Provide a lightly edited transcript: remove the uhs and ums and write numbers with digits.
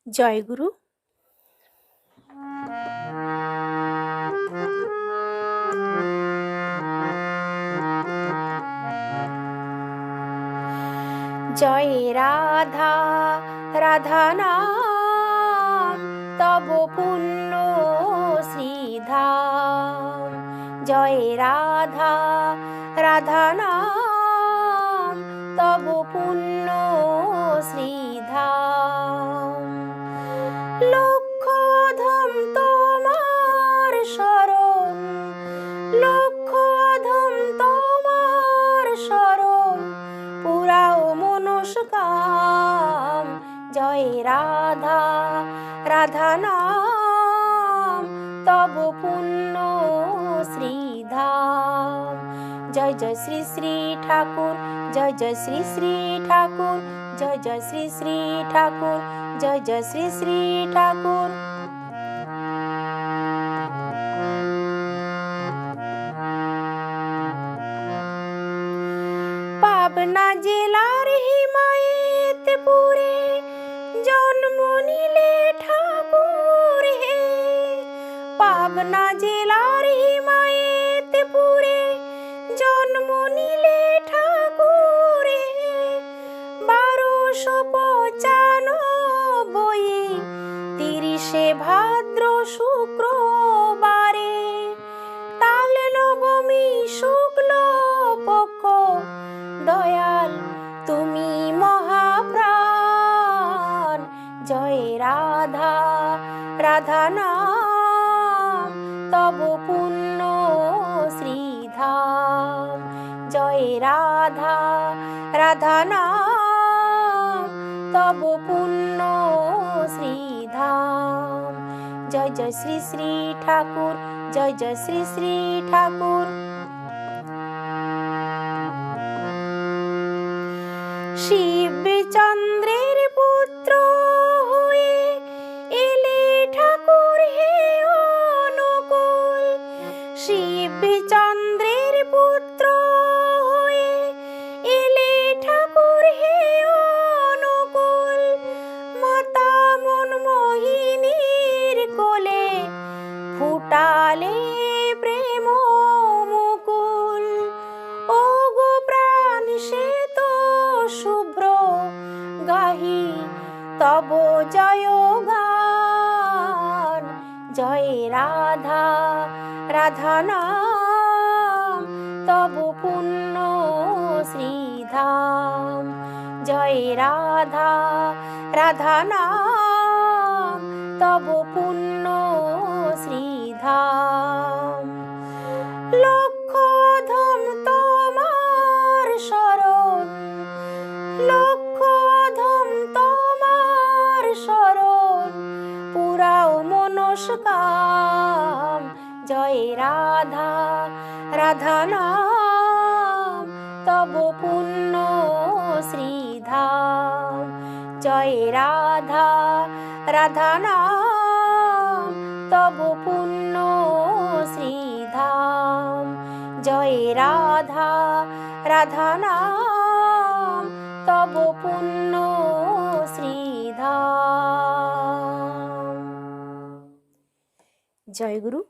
জয়গুরু। জয় রাধা রাধা নাম তব পুণ্য শ্রীধাম। জয় রাধা রাধা নাম তব পুণ্য শ্রীধাম। লক্ষ অধম তোমার শরণ, লক্ষ অধম তোমার শরণ, পুরাও মনস্কাম। জয় রাধা রাধা নাম তব পুণ্য শ্রীধাম। জয় জয় শ্রী শ্রী ঠাকুর, জয় জয় শ্রী শ্রী ঠাকুর, জয় জয় শ্রী শ্রী ঠাকুর, জয় জয় শ্রী শ্রী ঠাকুর। পাবনা জেলার হিমায়েতপুরে জন্ম নিলে ঠাকুর হে। পাবনা জেলার হিমায়েতপুরে জন্ম নিলে ঠাকুর হে। 1295 30শে ভাদ্র শুক্রবারে, তাল নবমী শুক্ল পক্ষ, দয়াল তুমি মহাপ্রাণ। জয় রাধা রাধা নাম তব পুণ্য শ্রীধাম। জয় রাধা রাধা নাম তব পুণ্য শ্রীধাম। জয় জয় শ্রী শ্রী ঠাকুর, জয় জয় শ্রী শ্রী ঠাকুর। শিবচন্দ্রের পুত্র হয়ে এলে ঠাকুর হে অনুকূল। শিবচন্দ্রের পুত্র হয়ে এলে ঠাকুর হে অনুকূল। মাতা মনমোহিনীর কোলে ফুটালে প্রেম মুকুল। ও গো প্রাণ সে তো শুভ্র, গাহি তব জয় গান। জয় রাধা রাধা নাম তব পুণ্য শ্রীধাম। জয় রাধা রাধা নাম তব পুণ্য শ্রীধাম। লক্ষ অধম তোমার শরণ, লক্ষ অধম তোমার শরণ, পুরাও মনস্কাম। জয় রাধা রাধা নাম তব পুণ্য শ্রীধাম। জয় রাধা রাধা নাম তব পুণ্য শ্রীধাম। জয় রাধা রাধা নাম তব পুণ্য শ্রীধাম। জয় গুরু।